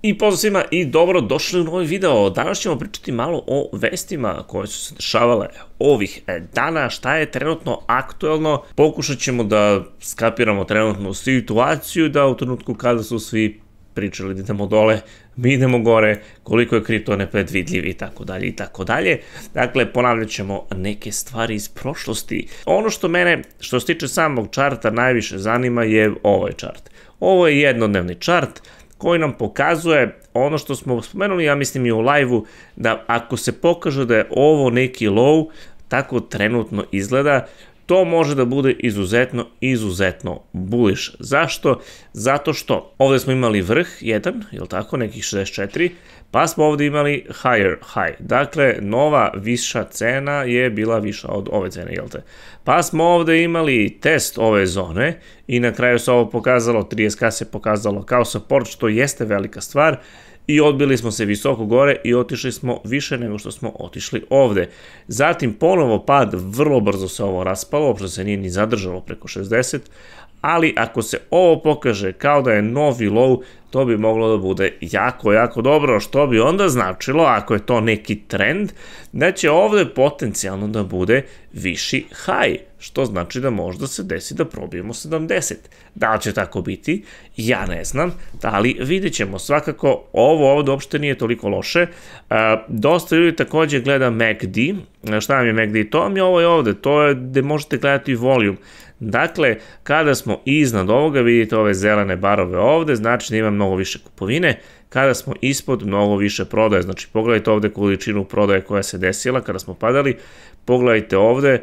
I pozdrav svima i dobro došli u novi video. Danas ćemo pričati malo o vestima koje su se dešavale ovih dana, šta je trenutno aktuelno. Pokušat ćemo da skapiramo trenutnu situaciju, da u trenutku kada su svi pričali da idemo dole, mi idemo gore, koliko je kripto nepredvidljiv i tako dalje i tako dalje. Dakle, ponavljat ćemo neke stvari iz prošlosti. Ono što mene, što se tiče samog čarta, najviše zanima je ovaj čart. Ovo je jednodnevni čart koji nam pokazuje ono što smo spomenuli, ja mislim i u live-u, da ako se pokaže da je ovo neki low, tako trenutno izgleda, to može da bude izuzetno bullish. Zašto? Zato što ovdje smo imali vrh 1, je li tako, nekih 64, pa smo ovdje imali higher high. Dakle, nova viša cena je bila viša od ove cene, jel te? Pa smo ovdje imali test ove zone i na kraju se ovo pokazalo, 30K se pokazalo kao support, što jeste velika stvar. I odbili smo se visoko gore i otišli smo više nego što smo otišli ovde. Zatim ponovo pad, vrlo brzo se ovo raspalo, uopšte se nije ni zadržalo preko 60, ali ako se ovo pokaže kao da je novi low, to bi moglo da bude jako dobro, što bi onda značilo, ako je to neki trend, da će ovde potencijalno da bude viši high, što znači da možda se desi da probijemo 70. Da li će tako biti? Ja ne znam, ali vidjet ćemo. Svakako, ovo ovdje uopšte nije toliko loše. Dosta ljudi također gleda MACD. Šta vam je MACD? To vam je ovo i ovdje, to je gde možete gledati volume. Dakle, kada smo iznad ovoga, vidite ove zelene barove ovde, znači da ima mnogo više kupovine. Kada smo ispod, mnogo više prodaje. Znači, pogledajte ovde količinu prodaje koja se desila kada smo padali. Pogledajte ovde,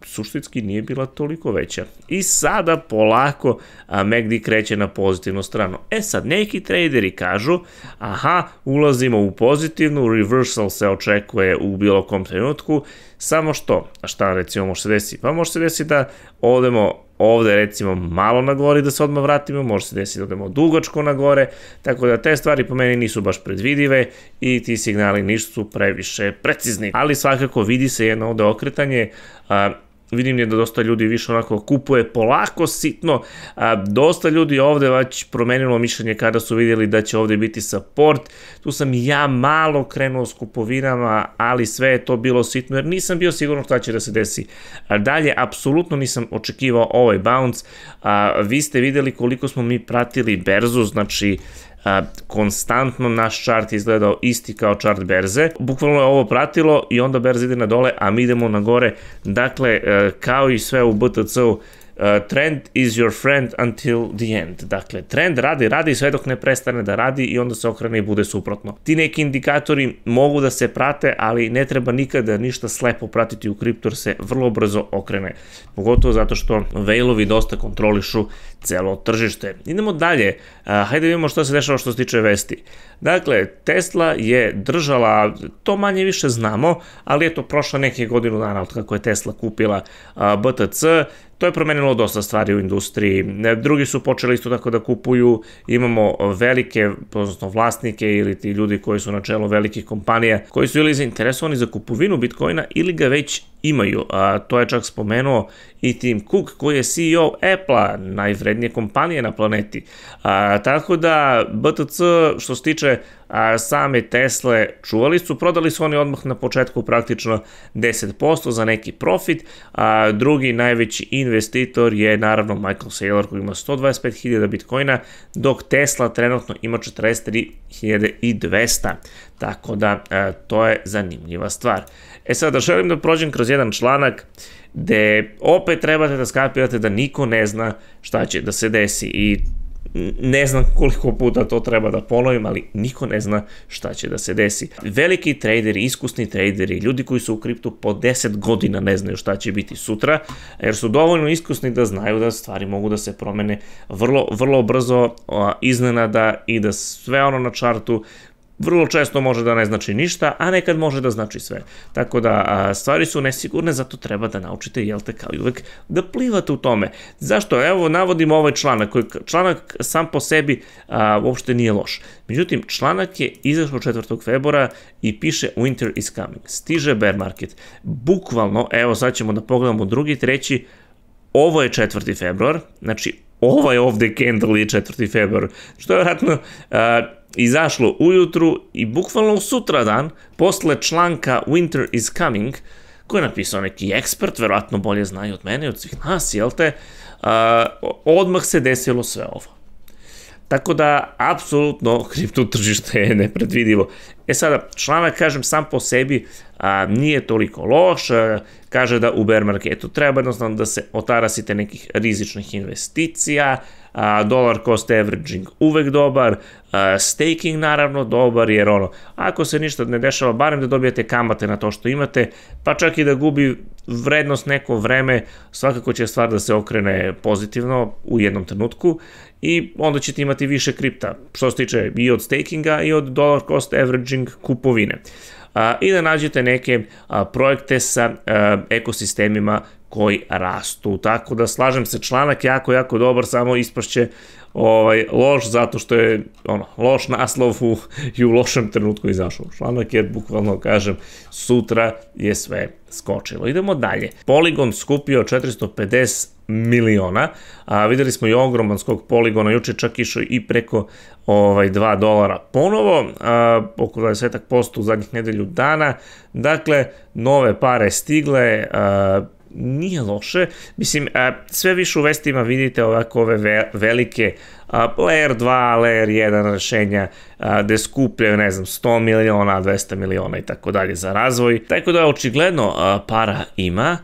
suštinski nije bila toliko veća. I sada polako MACD kreće na pozitivnu stranu. E sad, neki traderi kažu, aha, ulazimo u pozitivnu, reversal se očekuje u bilo kom trenutku, samo što, a šta recimo može se desiti? Pa može se desiti da odemo ovde recimo malo na gore da se odmah vratimo, može se desiti da odemo dugačko na gore, tako da te stvari po meni nisu baš predvidive i ti signali nisu previše precizni. Ali svakako vidi se jedno ovde okretanje, vidim je da dosta ljudi više onako kupuje polako, sitno, dosta ljudi ovde već promenilo mišljenje kada su vidjeli da će ovde biti support, tu sam ja malo krenuo s kupovinama, ali sve je to bilo sitno jer nisam bio siguran šta će da se desi. Dalje, apsolutno nisam očekivao ovaj bounce, vi ste vidjeli koliko smo mi pratili berzu, znači konstantno naš čart je izgledao isti kao čart berze. Bukvalno je ovo pratilo i onda berza ide na dole, a mi idemo na gore. Dakle, kao i sve u BTC-u, trend is your friend until the end. Dakle, trend radi sve dok ne prestane da radi i onda se okrene i bude suprotno. Ti neki indikatori mogu da se prate, ali ne treba nikada ništa slepo pratiti u kriptu jer se vrlo brzo okrene. Pogotovo zato što whale-ovi dosta kontrolišu celo tržište. Idemo dalje. Hajde vidimo što se dešava što se tiče vesti. Dakle, Tesla je držala, to manje više znamo, ali je to prošlo neke godinu dana od kako je Tesla kupila BTC. To je promenilo dosta stvari u industriji. Drugi su počeli isto tako da kupuju. Imamo velike, odnosno vlasnike ili ti ljudi koji su na čelu velikih kompanija koji su ili zainteresovani za kupovinu Bitcoina ili ga već imaju. To je čak spomenuo i Tim Cook koji je CEO Apple-a, najvrednije kompanije na planeti. Tako da BTC što se tiče same Tesle čuvali su, prodali su oni odmah na početku praktično 10% za neki profit. Drugi najveći investitor je naravno Michael Saylor koji ima 125.000 Bitcoina, dok Tesla trenutno ima 43.200. Tako da to je zanimljiva stvar. E sada želim da prođem kroz jedan članak gde opet trebate da skapirate da niko ne zna šta će da se desi i ne znam koliko puta to treba da ponovim, ali niko ne zna šta će da se desi. Veliki traderi, iskusni traderi, ljudi koji su u kriptu po 10 godina ne znaju šta će biti sutra, jer su dovoljno iskusni da znaju da stvari mogu da se promene vrlo brzo, iznenada i da sve ono na čartu vrlo često može da ne znači ništa, a nekad može da znači sve. Tako da stvari su nesigurne, zato treba da naučite, jel te, kao i uvek, da plivate u tome. Zašto? Evo, navodimo ovaj članak, koji članak sam po sebi uopšte nije loš. Međutim, članak je izašao 4. februara i piše Winter is coming. Stiže bear market. Bukvalno, evo sad ćemo da pogledamo drugi, treći, ovo je 4. februar, znači ovaj ovde candle je 4. februar, što je vratno izašlo ujutru i bukvalno sutradan, posle članka Winter is Coming, koji je napisao neki ekspert, verovatno bolje znaju od mene, od svih nas, jel te, odmah se desilo sve ovo. Tako da, apsolutno, kripto tržište je nepredvidivo. Sada, članak, kažem, sam po sebi nije toliko loš, kaže da u bear marketu treba jednostavno da se otarasite nekih rizičnih investicija, dollar cost averaging uvek dobar, staking naravno dobar, jer ako se ništa ne dešava, barem da dobijete kamate na to što imate, pa čak i da gubi vrednost neko vreme, svakako će stvar da se okrene pozitivno u jednom trenutku i onda ćete imati više kripta, što se tiče i od stakinga i od dollar cost averaging kupovine. I da nađete neke projekte sa ekosistemima koji rastu. Tako da slažem se, članak jako, jako dobar, samo ispašće loš zato što je loš naslov i u lošem trenutku izašao članak, jer bukvalno kažem sutra je sve skočilo. Idemo dalje. Polygon skupio 450 miliona, videli smo i ogroman skok Polygona, juče čak išao i preko $2 ponovo, oko 20% u zadnjih nedelju dana, dakle, nove pare stigle, nije loše, mislim, sve više u vestima vidite ovako ove velike layer 2, layer 1 rešenja gde skupljaju, ne znam, 100 miliona, 200 miliona i tako dalje za razvoj, tako da očigledno para ima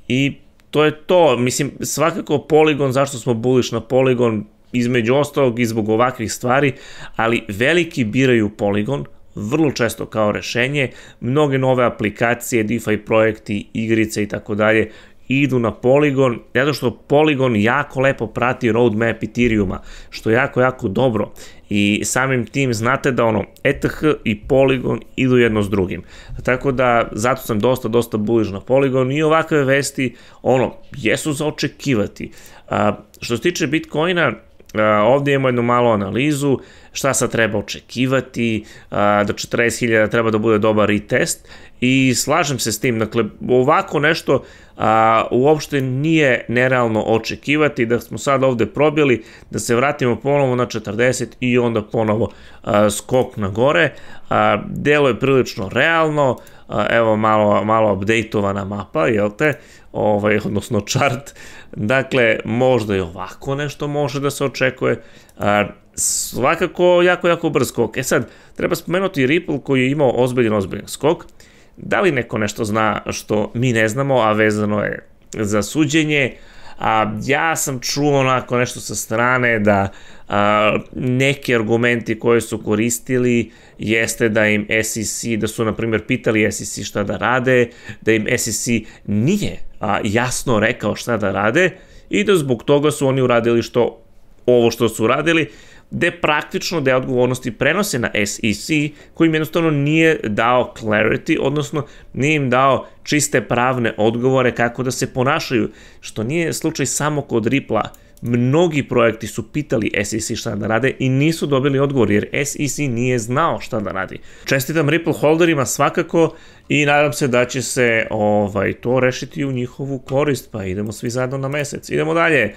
i to je to, mislim, svakako Polygon, zašto smo bullish na Polygon, između ostalog i zbog ovakvih stvari, ali veliki biraju Polygon, vrlo često kao rešenje, mnoge nove aplikacije, DeFi projekti, igrice i tako dalje, idu na Polygon, zato što Polygon jako lepo prati roadmap Ethereuma, što je jako, jako dobro. I samim tim znate da ETH i Polygon idu jedno s drugim. Tako da, zato sam dosta bullish na Polygon i ovakve vesti, jesu za očekivati. Što se tiče Bitcoina, ovdje imamo jednu malu analizu, šta sad treba očekivati, da 40.000 treba da bude dobar retest i slažem se s tim, dakle ovako nešto uopšte nije nerealno očekivati, da smo sad ovde probili, da se vratimo ponovo na 40 i onda ponovo skok na gore, delo je prilično realno, evo malo updateovana mapa, jel te, odnosno chart, dakle možda i ovako nešto može da se očekuje, svakako jako brz skok. Sad, treba spomenuti Ripple koji je imao ozbiljan skok. Da li neko nešto zna što mi ne znamo, a vezano je za suđenje? Ja sam čuo onako nešto sa strane da neki argumenti koje su koristili jeste da im SEC, da su na primjer pitali SEC šta da rade, da im SEC nije jasno rekao šta da rade i da zbog toga su oni uradili ovo što su uradili, gde praktično deo odgovornosti prenose na SEC, koji im jednostavno nije dao clarity, odnosno nije im dao čiste pravne odgovore kako da se ponašaju, što nije slučaj samo kod Ripple-a. Mnogi projekti su pitali SEC šta da rade i nisu dobili odgovor, jer SEC nije znao šta da radi. Čestitam Ripple holderima svakako i nadam se da će se to rešiti u njihovu korist, pa idemo svi zajedno na mesec. Idemo dalje.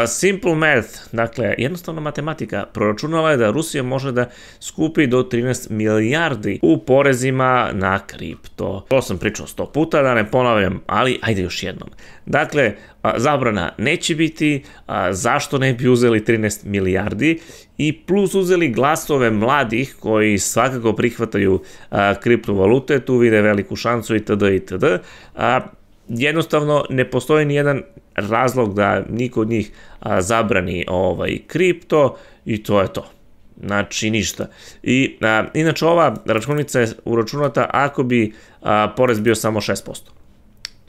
Simple Math, dakle, jednostavna matematika, proračunala je da Rusija može da skupi do 13 milijardi u porezima na kripto. To sam pričao 100 puta, da ne ponavljam, ali ajde još jednom. Dakle, zabrana neće biti, zašto ne bi uzeli 13 milijardi i plus uzeli glasove mladih koji svakako prihvataju kriptovalute, tu vide veliku šansu itd. Jednostavno ne postoji ni jedan razlog da niko od njih zabrani kripto i to je to. Znači ništa. I inače ova računica je uračunata ako bi porez bio samo 6%.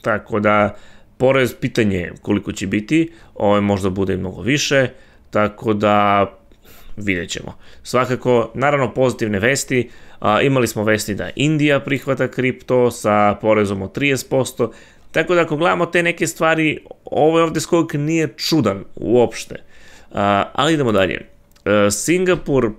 Tako da porez, pitanje je koliko će biti, možda bude i mnogo više, tako da vidjet ćemo. Svakako, naravno pozitivne vesti, imali smo vesti da Indija prihvata kripto sa porezom od 30%, tako da ako gledamo te neke stvari, ovdje skok nije čudan uopšte. Ali idemo dalje. Singapur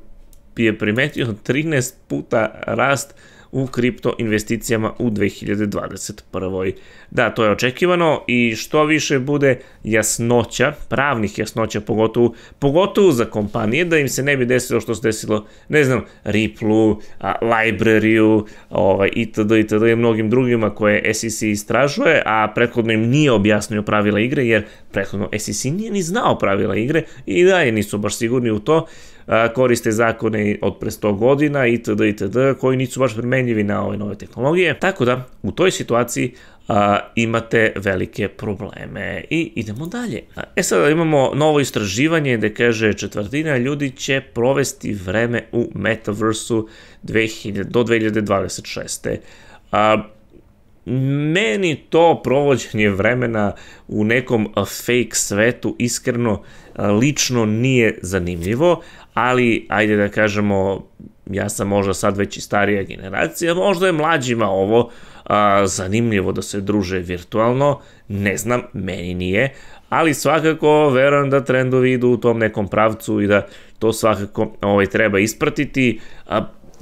je primetio 13 puta rast u kripto investicijama u 2021. Da, to je očekivano i što više bude jasnoća, pravnih jasnoća, pogotovo za kompanije, da im se ne bi desilo što se desilo, ne znam, Ripple-u, Library-u, itd. i mnogim drugima koje SEC istražuje, a prethodno im nije objasnio pravila igre, jer prethodno SEC nije ni znao pravila igre i dalje nisu baš sigurni u to, koriste zakone od pre 100 godina itd. koji nisu baš primenjivi na ove nove tehnologije. Tako da, u toj situaciji imate velike probleme. I idemo dalje. Sada imamo novo istraživanje gde kaže četvrtina ljudi će provesti vreme u Metaversu do 2026. Meni to provođenje vremena u nekom fake svetu iskreno lično nije zanimljivo, ali ajde da kažemo, ja sam možda sad već i starija generacija, možda je mlađima ovo zanimljivo da se druže virtualno, ne znam, meni nije, ali svakako verujem da trendovi idu u tom nekom pravcu i da to svakako treba ispratiti.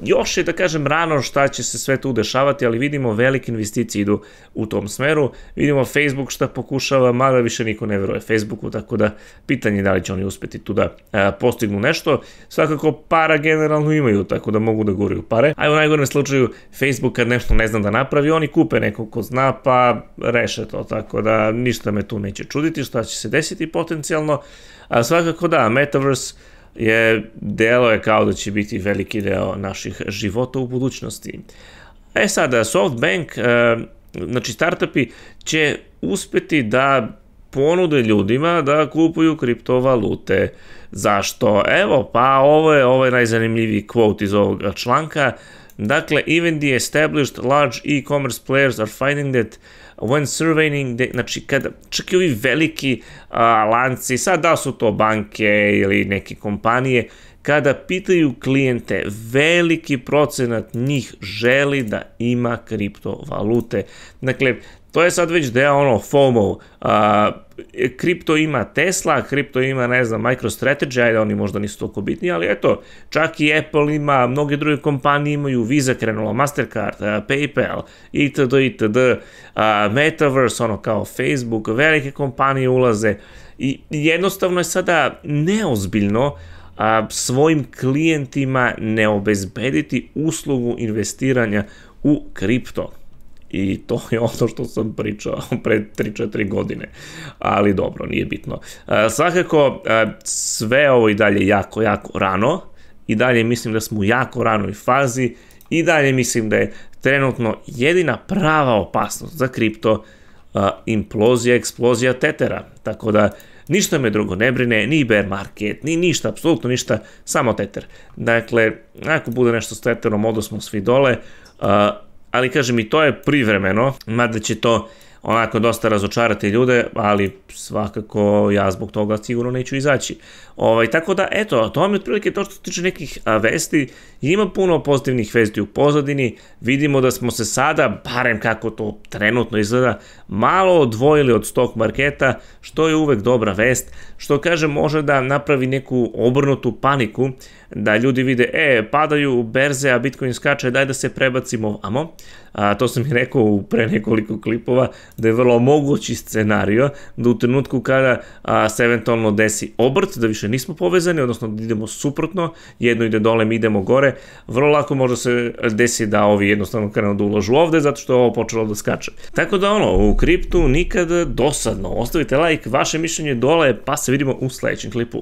Još je, da kažem, rano šta će se sve tu dešavati, ali vidimo velike investicije idu u tom smeru. Vidimo Facebook šta pokušava, mada više niko ne veruje Facebooku, tako da pitanje je da li će oni uspeti tu da postignu nešto. Svakako para generalno imaju, tako da mogu da guraju pare. A u najgorem slučaju Facebook kad nešto ne zna da napravi, oni kupe nekog ko zna pa reše to, tako da ništa me tu neće čuditi šta će se desiti potencijalno. A svakako da, Metaverse delo je kao da će biti veliki deo naših života u budućnosti. Sada, SoftBank, znači startupi će uspeti da ponude ljudima da kupuju kriptovalute. Zašto? Evo, pa ovo je najzanimljiviji quote iz ovog članka. Dakle, even the established large e-commerce players are finding that when surveying, znači kada čak i ovi veliki lanci, sad da su to banke ili neke kompanije, kada pitaju klijente, veliki procenat njih želi da ima kriptovalute. Dakle, to je sad već deo FOMO. Kripto ima Tesla, kripto ima, ne znam, MicroStrategy, ajde, oni možda nisu toliko bitni, ali eto, čak i Apple ima, mnoge druge kompanije imaju, Visa krenula, Mastercard, PayPal, itd. Metaverse, kao Facebook, velike kompanije ulaze i jednostavno je sada neozbiljno svojim klijentima ne obezbediti uslugu investiranja u kripto. I to je ono što sam pričao pre 3-4 godine, ali dobro, nije bitno. Svakako, sve ovo i dalje jako rano, i dalje mislim da smo u jako ranoj fazi, i dalje mislim da je trenutno jedina prava opasnost za kripto implozija, eksplozija tetera, tako da ništa me drugo ne brine, ni bear market, ni ništa, apsolutno ništa, samo teter. Dakle, ako bude nešto s teterom, odosmo svi dole, ali kažem i to je privremeno, mada će to onako dosta razočarati ljude, ali svakako ja zbog toga sigurno neću izaći. Tako da, eto, to vam je otprilike to što se tiče nekih vesti. Ima puno pozitivnih vesti u pozadini, vidimo da smo se sada, barem kako to trenutno izgleda, malo odvojili od stock marketa, što je uvek dobra vest, što kaže može da napravi neku obrnutu paniku, da ljudi vide, padaju berze, a Bitcoin skače, daj da se prebacimo vamo. To sam i rekao pre nekoliko klipova, da je vrlo mogući scenario, da u trenutku kada se eventualno desi obrt, da više nismo povezani, odnosno da idemo suprotno, jedno ide dole, mi idemo gore, vrlo lako može se desi da ovi jednostavno krenu da ulažu ovde, zato što je ovo počelo da skače. Tako da u kriptu nikad dosadno. Ostavite like, vaše mišljenje dole, pa se vidimo u sledećem klipu.